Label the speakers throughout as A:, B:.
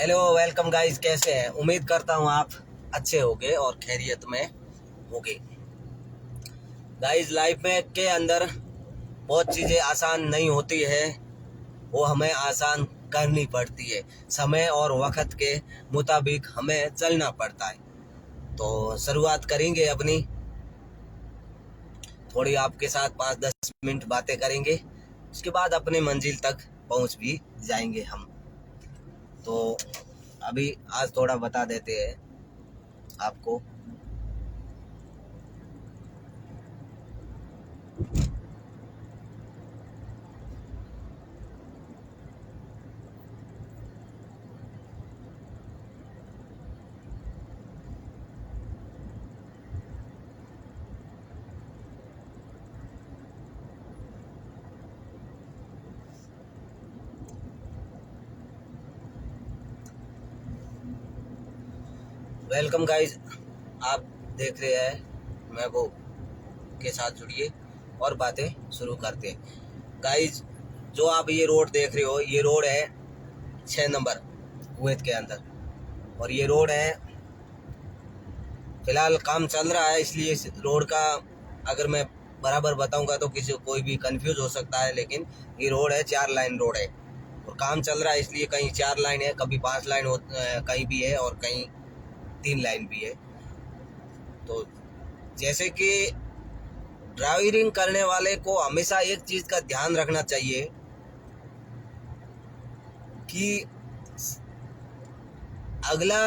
A: Hello welcome guys, कैसे हैं? उम्मीद करता हूँ आप अच्छे होंगे और खैरियत में होंगे। गाइस, लाइफ में के अंदर बहुत चीज़ें आसान नहीं होती है, वो हमें आसान करनी पड़ती है। समय और वक्त के मुताबिक हमें चलना पड़ता है। तो शुरुआत करेंगे अपनी, थोड़ी आपके साथ 5-10 मिनट बातें करेंगे, उसके बाद अपने मंजिल तक पहुँच भी जाएंगे हम। तो अभी आज थोड़ा बता देते हैं आपको। वेलकम गाइस, आप देख रहे हैं महबूब के साथ जुड़िए और बातें शुरू करते हैं। गाइस, जो आप ये रोड देख रहे हो, ये रोड है 6 नंबर कुवैत के अंदर, और ये रोड है फिलहाल काम चल रहा है, इसलिए इस रोड का अगर मैं बराबर बताऊंगा तो कोई भी कंफ्यूज हो सकता है। लेकिन ये रोड है 4 लाइन रोड है और काम चल रहा है, इसलिए कहीं 4 लाइन है, कभी 5 लाइन कहीं भी है और कहीं 3 लाइन भी है। तो जैसे कि ड्राइविंग करने वाले को हमेशा एक चीज का ध्यान रखना चाहिए कि अगला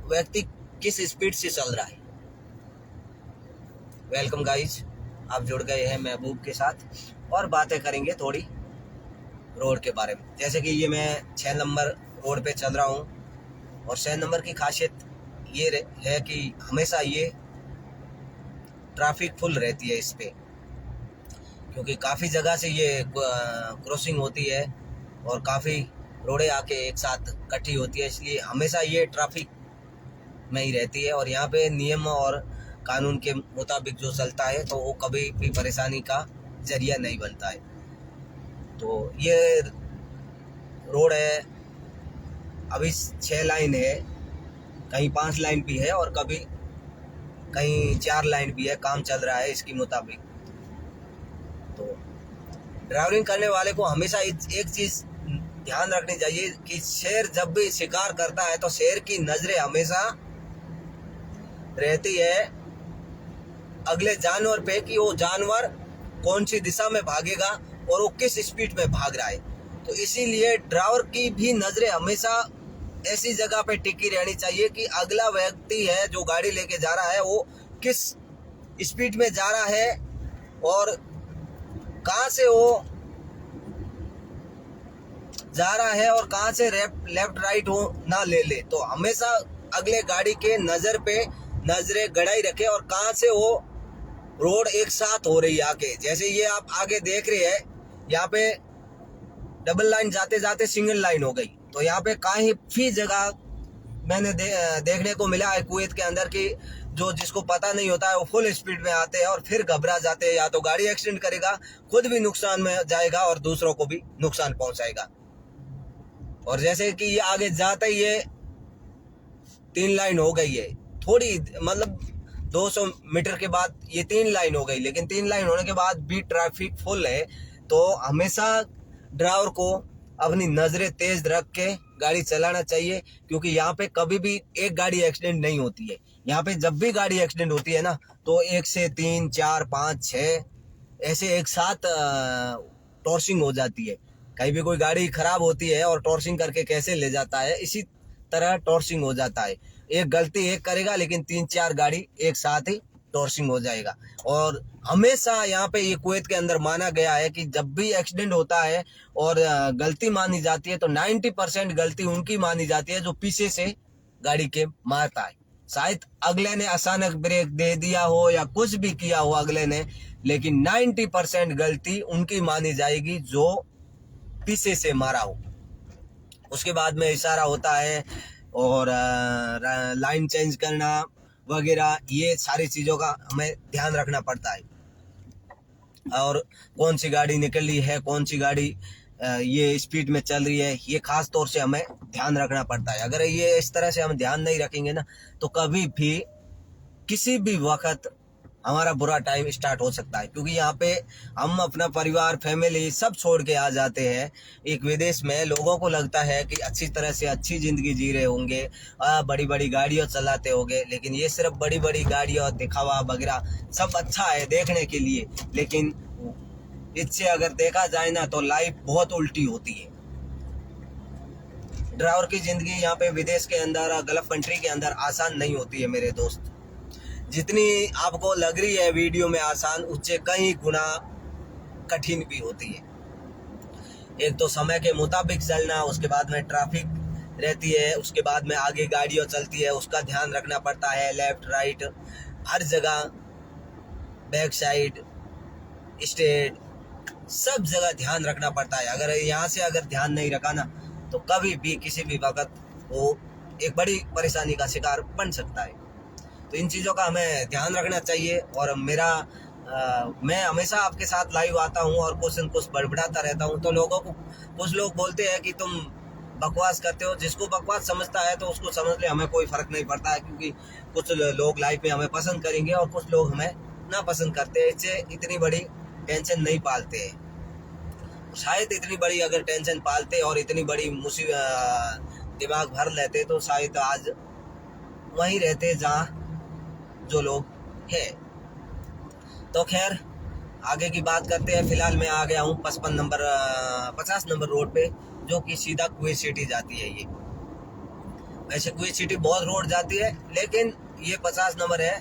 A: व्यक्ति किस स्पीड से चल रहा है। वेलकम गाइस, आप जुड़ गए हैं महबूब के साथ और बातें करेंगे थोड़ी रोड के बारे में। जैसे कि ये मैं 6 नंबर रोड पे चल रहा हूँ और 6 नंबर की खासियत ये है कि हमेशा ये ट्रैफिक फुल रहती है इस पे, क्योंकि काफ़ी जगह से ये क्रॉसिंग होती है और काफ़ी रोडें आके एक साथ इकट्ठी होती है, इसलिए हमेशा ये ट्रैफिक में ही रहती है। और यहाँ पे नियम और कानून के मुताबिक जो चलता है तो वो कभी भी परेशानी का जरिया नहीं बनता है। तो ये रोड है, अभी 6 लाइन है, कहीं 5 लाइन भी है और कभी कहीं 4 लाइन भी है, काम चल रहा है इसके मुताबिक। तो ड्राइविंग करने वाले को हमेशा एक चीज ध्यान रखनी चाहिए कि शेर जब भी शिकार करता है तो शेर की नजरें हमेशा रहती है अगले जानवर पे कि वो जानवर कौन सी दिशा में भागेगा और वो किस स्पीड में भाग रहा है। तो इसीलिए ड्राइवर की भी नजरें हमेशा ऐसी जगह पे टिकी रहनी चाहिए कि अगला व्यक्ति है जो गाड़ी लेके जा रहा है वो किस स्पीड में जा रहा है और कहाँ से वो जा रहा है और कहाँ से लेफ्ट राइट हो ना ले ले। तो हमेशा अगले गाड़ी के नजर पे नजरें गड़ाई रखे और कहाँ से वो रोड एक साथ हो रही है आके। जैसे ये आप आगे देख रहे हैं, यहाँ पे डबल लाइन जाते जाते सिंगल लाइन हो गई। तो यहाँ पे काफी जगह मैंने देखने को मिला है कुवैत के अंदर कि जो जिसको पता नहीं होता है वो फुल स्पीड में आते हैं और फिर घबरा जाते हैं, या तो गाड़ी एक्सीडेंट करेगा, खुद भी नुकसान में जाएगा और दूसरों को भी नुकसान पहुंचाएगा। और जैसे कि ये आगे जाता ही ये 3 लाइन हो गई है, थोड़ी मतलब 200 मीटर के बाद ये 3 लाइन हो गई, लेकिन 3 लाइन होने के बाद भी ट्रैफिक फुल है। तो हमेशा ड्राइवर को अपनी नजरें तेज रख के गाड़ी चलाना चाहिए, क्योंकि यहाँ पे कभी भी एक गाड़ी एक्सीडेंट नहीं होती है। यहाँ पे जब भी गाड़ी एक्सीडेंट होती है ना, तो 1 से 3 4 5 6 ऐसे एक साथ टॉर्सिंग हो जाती है। कहीं भी कोई गाड़ी खराब होती है और टॉर्सिंग करके कैसे ले जाता है, इसी तरह टॉर्सिंग हो जाता है। एक गलती एक करेगा लेकिन 3-4 गाड़ी एक साथ ही टॉर्सिंग हो जाएगा। और हमेशा यहाँ पे ये कुवैत के अंदर माना गया है कि जब भी एक्सीडेंट होता है और गलती मानी जाती है तो 90% गलती उनकी मानी जाती है जो पीछे से गाड़ी के मारता है। शायद अगले ने अचानक ब्रेक दे दिया हो या कुछ भी किया हो अगले ने, लेकिन 90% गलती उनकी मानी जाएगी जो पीछे से मारा हो। उसके बाद में इशारा होता है और लाइन चेंज करना वगैरह, ये सारी चीज़ों का हमें ध्यान रखना पड़ता है। और कौन सी गाड़ी निकली है, कौन सी गाड़ी ये स्पीड में चल रही है, ये खास तौर से हमें ध्यान रखना पड़ता है। अगर ये इस तरह से हम ध्यान नहीं रखेंगे ना, तो कभी भी किसी भी वक्त हमारा बुरा टाइम स्टार्ट हो सकता है। क्योंकि यहाँ पे हम अपना परिवार, फैमिली सब छोड़ के आ जाते हैं एक विदेश में। लोगों को लगता है कि अच्छी तरह से अच्छी ज़िंदगी जी रहे होंगे, बड़ी बड़ी गाड़ियाँ चलाते होंगे, लेकिन ये सिर्फ बड़ी बड़ी गाड़ियाँ, दिखावा वगैरह सब अच्छा है देखने के लिए, लेकिन इससे अगर देखा जाए ना तो लाइफ बहुत उल्टी होती है। ड्राइवर की ज़िंदगी यहाँ पे विदेश के अंदर, गल्फ कंट्री के अंदर आसान नहीं होती है मेरे दोस्त। जितनी आपको लग रही है वीडियो में आसान, उससे कई गुना कठिन भी होती है। एक तो समय के मुताबिक चलना, उसके बाद में ट्रैफिक रहती है, उसके बाद में आगे गाड़ियाँ चलती है, उसका ध्यान रखना पड़ता है। लेफ्ट राइट हर जगह, बैक साइड, स्ट्रेट, सब जगह ध्यान रखना पड़ता है। अगर यहाँ से अगर ध्यान नहीं रखा ना, तो कभी भी किसी भी वक्त वो एक बड़ी परेशानी का शिकार बन सकता है। तो इन चीज़ों का हमें ध्यान रखना चाहिए। और मैं हमेशा आपके साथ लाइव आता हूँ और कुछ न कुछ बड़बड़ाता रहता हूँ। तो कुछ लोग बोलते हैं कि तुम बकवास करते हो। जिसको बकवास समझता है तो उसको समझ ले, हमें कोई फ़र्क नहीं पड़ता है। क्योंकि कुछ लोग लाइफ में हमें पसंद करेंगे और कुछ लोग हमें ना पसंद करते हैं। इससे इतनी बड़ी टेंशन नहीं पालते हैं। शायद इतनी बड़ी अगर टेंशन पालते और इतनी बड़ी दिमाग भर लेते तो शायद आज वहीं रहते जहाँ जो लोग हैं। तो खैर आगे की बात करते हैं। फिलहाल मैं आ गया हूँ 50 नंबर रोड पे, जो कि सीधा कुवैत सिटी जाती है। ये वैसे कुवैत सिटी बहुत रोड जाती है, लेकिन ये 50 नंबर है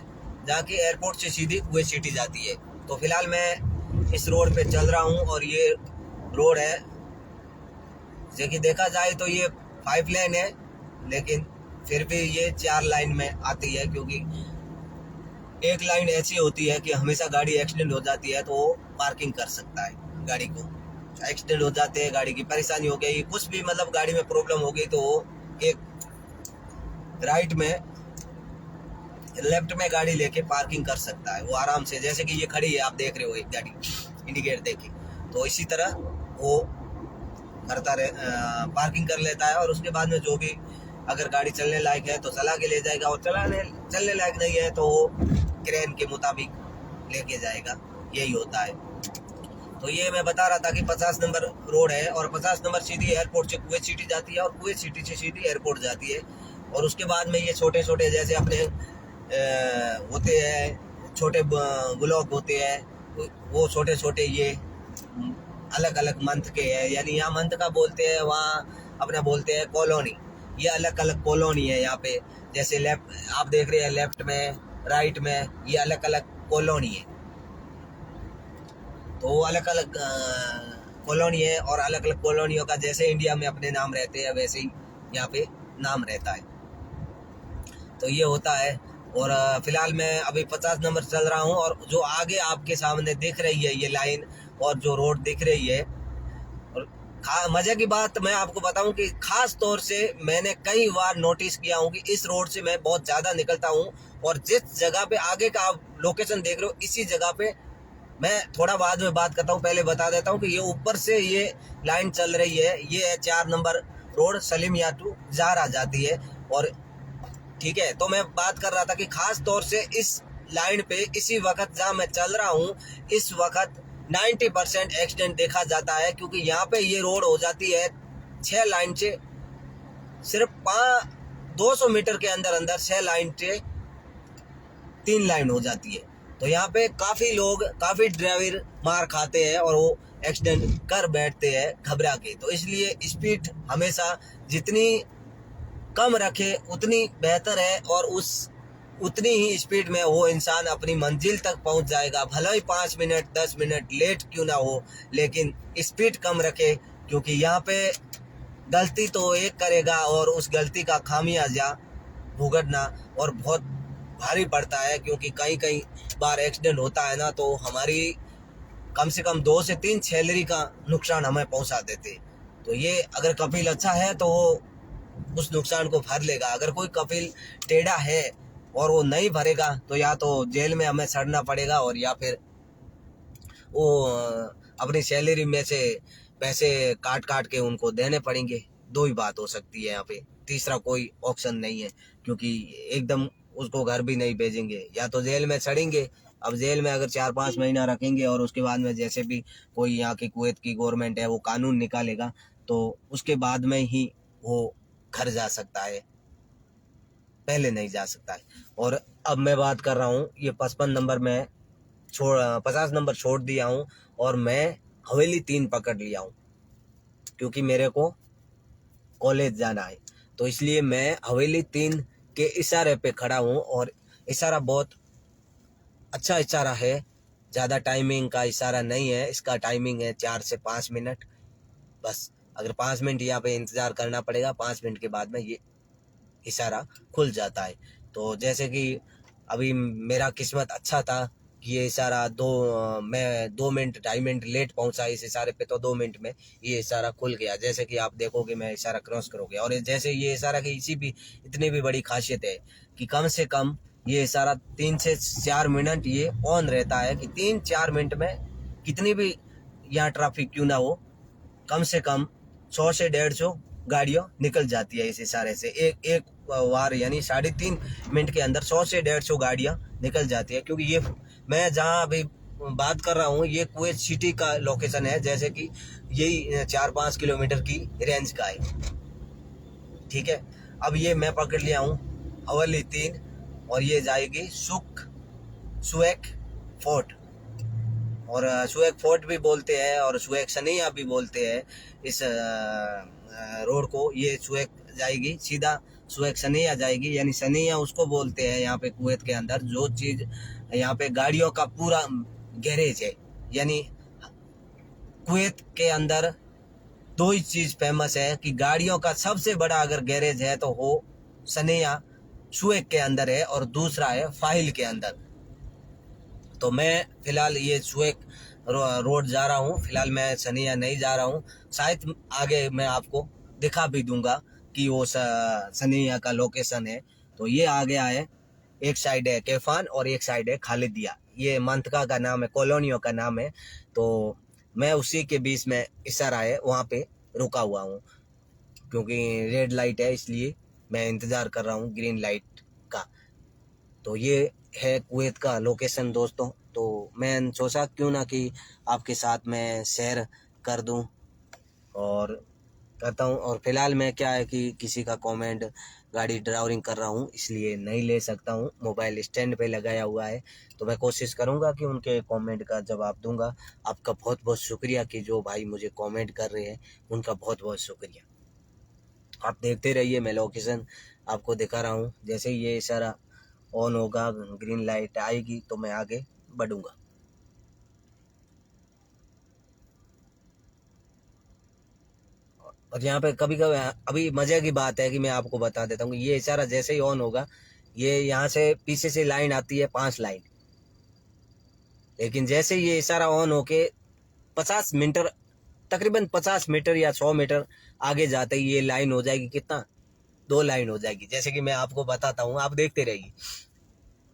A: जहाँ की एयरपोर्ट से सीधी कुवैत सिटी जाती है। तो फिलहाल मैं इस रोड पे चल रहा हूँ और ये रोड है जो कि देखा जाए तो ये 5 लेन है, लेकिन फिर भी ये 4 लाइन में आती है। क्योंकि एक लाइन ऐसी होती है कि हमेशा गाड़ी एक्सीडेंट हो जाती है तो वो पार्किंग कर सकता है। गाड़ी को एक्सीडेंट हो जाते हैं, गाड़ी की परेशानी हो गई, कुछ भी मतलब गाड़ी में प्रॉब्लम हो गई, तो वो एक राइट में, लेफ्ट में गाड़ी लेके पार्किंग कर सकता है वो आराम से। जैसे कि ये खड़ी है, आप देख रहे हो एक गाड़ी, इंडिकेटर देखिए, तो इसी तरह वो करता पार्किंग कर लेता है। और उसके बाद में जो भी अगर गाड़ी चलने लायक है तो चला के ले जाएगा, और चलने लायक नहीं है तो वो क्रेन के मुताबिक लेके जाएगा। यही होता है। तो ये मैं बता रहा था कि 50 नंबर रोड है और 50 नंबर सीधी एयरपोर्ट से कुवैत सिटी जाती है और कुवैत सिटी से सीधी एयरपोर्ट जाती है। और उसके बाद में ये छोटे छोटे जैसे अपने होते हैं, छोटे ब्लॉक होते हैं, वो छोटे छोटे ये अलग अलग मंथ के हैं। यानी यहाँ मंथ का बोलते हैं, वहाँ अपना बोलते हैं कॉलोनी। ये अलग अलग कॉलोनी है यहाँ पे। जैसे लेफ्ट आप देख रहे हैं, लेफ्ट में, राइट में, ये अलग अलग कॉलोनी है। तो अलग अलग कॉलोनी है और अलग अलग कॉलोनियों का जैसे इंडिया में अपने नाम रहते हैं वैसे ही यहाँ पे नाम रहता है। तो ये होता है। और फिलहाल मैं अभी 50 नंबर चल रहा हूँ और जो आगे आपके सामने दिख रही है ये लाइन और जो रोड दिख रही है, और मजे की बात मैं आपको बताऊं कि खास तौर से मैंने कई बार नोटिस किया हूं कि इस रोड से मैं बहुत ज़्यादा निकलता हूं। और जिस जगह पे आगे का आप लोकेशन देख रहे हो, इसी जगह पे मैं थोड़ा बाद में बात करता हूं, पहले बता देता हूं कि ये ऊपर से ये लाइन चल रही है। ये है 4 नंबर रोड, सलीमिया टू जारा जाती है। और ठीक है, तो मैं बात कर रहा था कि खास तौर से इस लाइन पे इसी वक्त जहाँ मैं चल रहा हूँ, इस वक्त 90% एक्सीडेंट देखा जाता है। क्योंकि यहाँ पे ये रोड हो जाती है 6 लाइन से, सिर्फ 200 मीटर के अंदर अंदर 6 लाइन से 3 लाइन हो जाती है। तो यहाँ पे काफ़ी ड्राइवर मार खाते हैं और वो एक्सीडेंट कर बैठते हैं घबरा के। तो इसलिए स्पीड हमेशा जितनी कम रखे उतनी बेहतर है, और उतनी ही स्पीड में वो इंसान अपनी मंजिल तक पहुंच जाएगा। भले ही 5 मिनट 10 मिनट लेट क्यों ना हो, लेकिन स्पीड कम रखे। क्योंकि यहाँ पे गलती तो एक करेगा और उस गलती का खामियाजा भुगतना और बहुत भारी पड़ता है। क्योंकि कई बार एक्सीडेंट होता है ना, तो हमारी कम से कम 2 से 3 सैलरी का नुकसान हमें पहुंचा देते। तो ये अगर कपिल अच्छा है तो वो उस नुकसान को भर लेगा। अगर कोई कपिल टेढ़ा है और वो नहीं भरेगा तो या तो जेल में हमें सड़ना पड़ेगा, और या फिर वो अपनी सैलरी में से पैसे काट काट के उनको देने पड़ेंगे। दो ही बात हो सकती है यहाँ पे, तीसरा कोई ऑप्शन नहीं है, क्योंकि एकदम उसको घर भी नहीं भेजेंगे, या तो जेल में सड़ेंगे। अब जेल में अगर 4-5 महीना रखेंगे और उसके बाद में जैसे भी कोई यहाँ की कुवैत की गवर्नमेंट है वो कानून निकालेगा, तो उसके बाद में ही वो घर जा सकता है, पहले नहीं जा सकता है। और अब मैं बात कर रहा हूँ, ये 55 नंबर में 50 नंबर छोड़ दिया हूँ और मैं हवेली 3 पकड़ लिया हूँ, क्योंकि मेरे को कॉलेज जाना है। तो इसलिए मैं हवेली 3 के इशारे पे खड़ा हूँ, और इशारा बहुत अच्छा इशारा है, ज़्यादा टाइमिंग का इशारा नहीं है। इसका टाइमिंग है 4 से 5 मिनट बस। अगर 5 मिनट यहाँ पे इंतज़ार करना पड़ेगा, 5 मिनट के बाद में ये इशारा खुल जाता है। तो जैसे कि अभी मेरा किस्मत अच्छा था कि ये इशारा मैं 2 मिनट 2.5 मिनट लेट पहुंचा इस इशारे पे, तो 2 मिनट में ये इशारा खुल गया। जैसे कि आप देखोगे मैं इशारा क्रॉस करोगे, और जैसे ये इशारा की इतनी भी बड़ी खासियत है कि कम से कम ये इशारा 3 से 4 मिनट ये ऑन रहता है, कि 3-4 मिनट में कितनी भी यहाँ ट्रैफिक क्यों ना हो, कम से कम 100 से 150 गाड़ियाँ निकल जाती है इस इशारे से। एक वार यानी 3.5 मिनट के अंदर 100 से 150 गाड़ियाँ निकल जाती है। क्योंकि ये मैं जहाँ अभी बात कर रहा हूँ ये कुवैत सिटी का लोकेशन है, जैसे कि यही 4-5 किलोमीटर की रेंज का है, ठीक है। अब ये मैं पकड़ लिया हूँ हवेली 3, और ये जाएगी सुएक फोर्ट, और सुएक फोर्ट भी बोलते हैं और सुएक सनैया भी बोलते हैं इस रोड को। ये सुएक जाएगी सीधा, सुएक सनैया जाएगी, यानी सनैया उसको बोलते हैं यहाँ पे कुवैत के अंदर जो चीज़ यहाँ पे गाड़ियों का पूरा गैरेज है। यानी कुवैत के अंदर 2 ही चीज़ फेमस है कि गाड़ियों का सबसे बड़ा अगर गैरेज है तो वो सनैया सुएक के अंदर है, और दूसरा है फाहिल के अंदर। तो मैं फिलहाल ये सुएक रोड जा रहा हूँ, फिलहाल मैं सनैया नहीं जा रहा हूँ। शायद आगे मैं आपको दिखा भी दूंगा कि वो सनैया का लोकेशन है। तो ये आ गया है, एक साइड है कैफान और एक साइड है खालिदिया, ये मंतका का नाम है, कॉलोनियों का नाम है। तो मैं उसी के बीच में इशारा है वहाँ पे रुका हुआ हूँ, क्योंकि रेड लाइट है इसलिए मैं इंतज़ार कर रहा हूँ ग्रीन लाइट का। तो ये है कुवैत का लोकेशन दोस्तों। तो मैं सोचा क्यों ना कि आपके साथ मैं शेयर कर दूं, और करता हूं। और फिलहाल मैं क्या है कि किसी का कमेंट, गाड़ी ड्राइविंग कर रहा हूं इसलिए नहीं ले सकता हूं, मोबाइल स्टैंड पे लगाया हुआ है। तो मैं कोशिश करूंगा कि उनके कमेंट का जवाब दूंगा। आपका बहुत बहुत शुक्रिया कि जो भाई मुझे कमेंट कर रहे हैं, उनका बहुत बहुत शुक्रिया। आप देखते रहिए, मैं लोकेशन आपको दिखा रहा हूँ। जैसे ही ये इशारा ऑन होगा, ग्रीन लाइट आएगी, तो मैं आगे बढ़ूंगा। और यहाँ पे कभी कभी अभी मजे की बात है कि मैं आपको बता देता हूँ, ये इशारा जैसे ही ऑन होगा, ये यहाँ से पीछे से लाइन आती है 5 लाइन, लेकिन जैसे ये इशारा ऑन होके 50 मीटर, तकरीबन 50 मीटर या 100 मीटर आगे जाते ही ये लाइन हो जाएगी, कितना 2 लाइन हो जाएगी। जैसे कि मैं आपको बताता हूँ, आप देखते रहिए।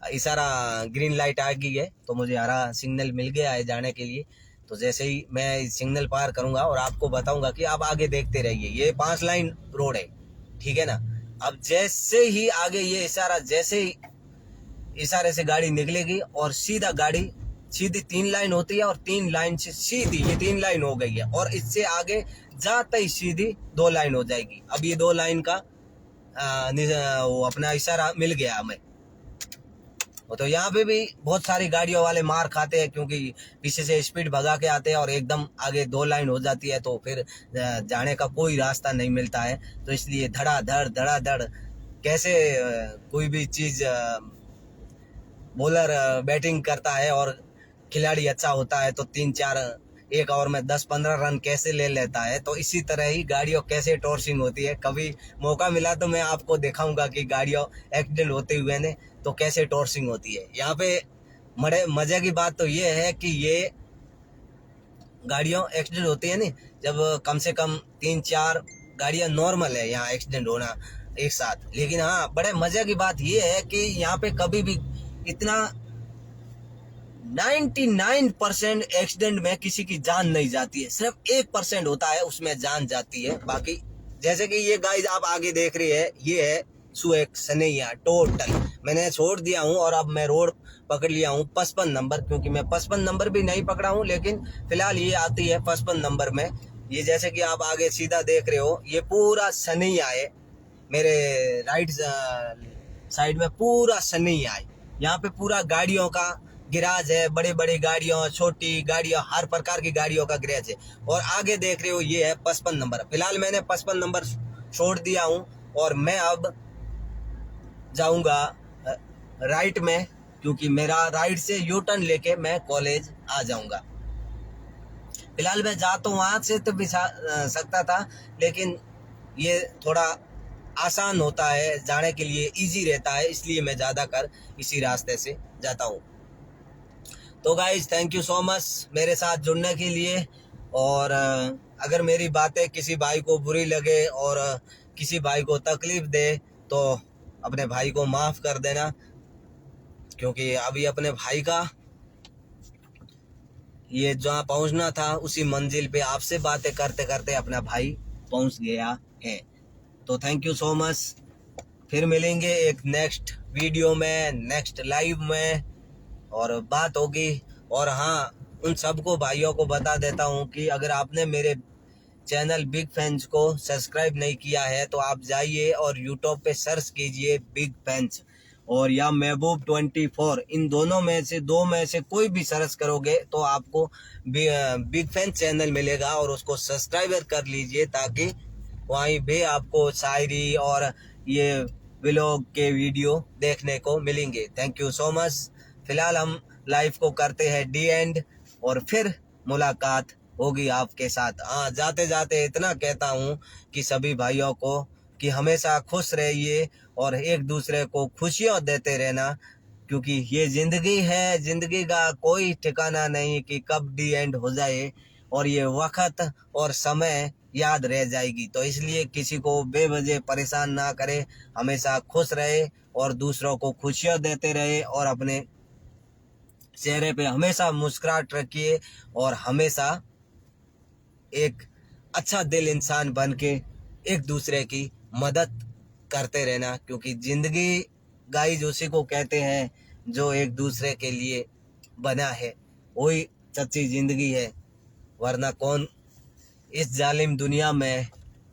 A: इशारा ग्रीन लाइट आ गई है, तो मुझे हरा सिग्नल मिल गया है जाने के लिए। तो जैसे ही मैं सिग्नल पार करूंगा और आपको बताऊंगा कि आप आगे देखते रहिए। ये 5 लाइन रोड है, ठीक है ना। अब जैसे ही आगे ये इशारा, जैसे ही इशारे से गाड़ी निकलेगी और सीधा गाड़ी सीधी 3 लाइन होती है, और 3 लाइन से सीधी ये 3 लाइन हो गई है, और इससे आगे जाते ही सीधी 2 लाइन हो जाएगी। अब ये 2 लाइन का वो अपना इशारा मिल गया हमें। तो यहाँ पे भी बहुत सारी गाड़ियों वाले मार खाते हैं, क्योंकि पीछे से स्पीड भगा के आते हैं और एकदम आगे 2 लाइन हो जाती है, तो फिर जाने का कोई रास्ता नहीं मिलता है। तो इसलिए धड़ाधड़ कैसे कोई भी चीज़ बॉलर बैटिंग करता है और खिलाड़ी अच्छा होता है तो 3-4 एक ओवर में 10-15 रन कैसे ले लेता है, तो इसी तरह ही गाड़ियों कैसे टॉर्सिंग होती है। कभी मौका मिला तो मैं आपको दिखाऊंगा कि गाड़ियों एक्सीडेंट होते हुए ने तो कैसे टॉर्सिंग होती है। यहाँ पे मजे की बात तो ये है कि ये गाड़ियों एक्सीडेंट होती है नहीं, जब कम से कम 3-4 गाड़ियाँ नॉर्मल है यहाँ एक्सीडेंट होना एक साथ। लेकिन हाँ, बड़े मजे की बात ये है कि यहाँ पे कभी भी इतना 99% एक्सीडेंट में किसी की जान नहीं जाती है, सिर्फ 1% होता है उसमें जान जाती है। बाकी जैसे कि ये गाइस आप आगे देख रही है, ये है सुएक सनैया टोटल। मैंने छोड़ दिया हूँ और अब मैं रोड पकड़ लिया हूँ 55 नंबर, क्योंकि मैं 55 नंबर भी नहीं पकड़ा हूँ, लेकिन फिलहाल ये आती है 55 नंबर में। ये जैसे कि आप आगे सीधा देख रहे हो, ये पूरा सनैया है। मेरे राइट साइड में पूरा सनैया है। यहाँ पे पूरा गाड़ियों का गिराज है, बड़े बड़े गाड़ियों, छोटी गाड़ियों, हर प्रकार की गाड़ियों का गैरेज है। और आगे देख रहे हो ये है 55 नंबर। फिलहाल मैंने 55 नंबर छोड़ दिया हूँ और मैं अब जाऊंगा राइट में, क्योंकि मेरा राइट से यू टर्न लेके मैं कॉलेज आ जाऊंगा। फिलहाल मैं जा तो वहां से तो भी सकता था, लेकिन ये थोड़ा आसान होता है जाने के लिए, इजी रहता है, इसलिए मैं ज़्यादा कर इसी रास्ते से जाता हूँ। तो guys thank you so much मेरे साथ जुड़ने के लिए। और अगर मेरी बातें किसी भाई को बुरी लगे और किसी भाई को तकलीफ दे तो अपने भाई को माफ़ कर देना, क्योंकि अभी अपने भाई का ये जहाँ पहुँचना था उसी मंजिल पे आपसे बातें करते करते अपना भाई पहुँच गया है। तो थैंक यू सो मच। फिर मिलेंगे एक नेक्स्ट वीडियो में, नेक्स्ट लाइव में, और बात होगी। और हाँ, उन सबको भाइयों को बता देता हूँ कि अगर आपने मेरे चैनल बिग फैंस को सब्सक्राइब नहीं किया है तो आप जाइए और यूट्यूब पे सर्च कीजिए बिग फैंस और या महबूब 24। इन दोनों में से दो में से कोई भी सर्च करोगे तो आपको बिग फैंस चैनल मिलेगा, और उसको सब्सक्राइब कर लीजिए ताकि वहीं भी आपको शायरी और ये व्लॉग के वीडियो देखने को मिलेंगे। Thank you so much. फिलहाल हम लाइव को करते हैं डी एंड, और फिर मुलाकात होगी आपके साथ। हाँ, जाते जाते इतना कहता हूँ कि सभी भाइयों को कि हमेशा खुश रहिए और एक दूसरे को खुशियाँ देते रहना, क्योंकि ये ज़िंदगी है, ज़िंदगी का कोई ठिकाना नहीं कि कब डी एंड हो जाए, और ये वक्त और समय याद रह जाएगी। तो इसलिए किसी को बेवजह परेशान ना करे, हमेशा खुश रहे और दूसरों को खुशियाँ देते रहे, और अपने चेहरे पे हमेशा मुस्कुराहट रखिए और हमेशा एक अच्छा दिल इंसान बन के एक दूसरे की मदद करते रहना, क्योंकि ज़िंदगी गाइस उसी को कहते हैं जो एक दूसरे के लिए बना है, वही सच्ची ज़िंदगी है। वरना कौन इस जालिम दुनिया में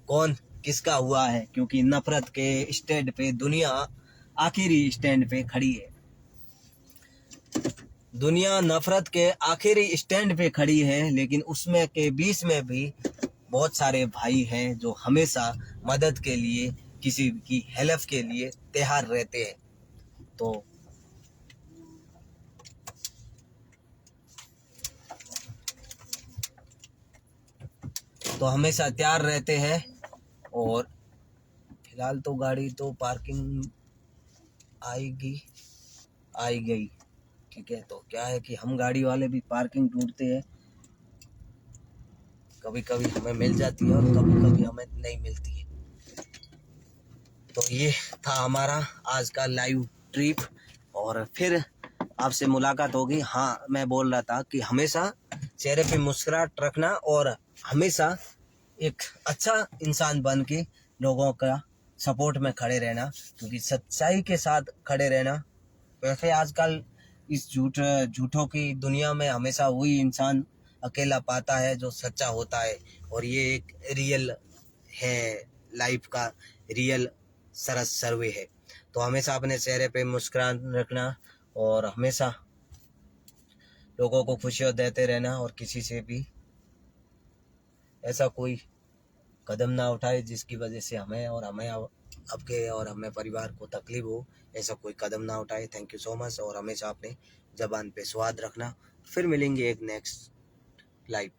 A: कौन किसका हुआ है, क्योंकि नफरत के स्टैंड पे दुनिया आखिरी स्टैंड पे खड़ी है। दुनिया नफरत के आखिरी स्टैंड पे खड़ी है, लेकिन उसमें के बीच में भी बहुत सारे भाई हैं जो हमेशा मदद के लिए, किसी की हेल्प के लिए तैयार रहते हैं। तो हमेशा तैयार रहते हैं। और फिलहाल तो गाड़ी तो पार्किंग आई गई, ठीक है। तो क्या है कि हम गाड़ी वाले भी पार्किंग ढूंढते हैं, कभी कभी हमें मिल जाती है और कभी कभी हमें नहीं मिलती है। तो ये था हमारा आज का लाइव ट्रिप, और फिर आपसे मुलाकात होगी। हाँ, मैं बोल रहा था कि हमेशा चेहरे पे मुस्कुराहट रखना और हमेशा एक अच्छा इंसान बन के लोगों का सपोर्ट में खड़े रहना, क्योंकि सच्चाई के साथ खड़े रहना। वैसे आजकल इस झूठों की दुनिया में हमेशा वही इंसान अकेला पाता है जो सच्चा होता है, और ये एक रियल है, लाइफ का रियल सरस सर्वे है। तो हमेशा अपने चेहरे पे मुस्कुराहट रखना और हमेशा लोगों को खुशियाँ देते रहना, और किसी से भी ऐसा कोई कदम ना उठाए जिसकी वजह से हमें आपके और हमें परिवार को तकलीफ हो। ऐसा कोई कदम ना उठाए। थैंक यू सो मच, और हमेशा अपने ज़बान पे स्वाद रखना। फिर मिलेंगे एक नेक्स्ट लाइव।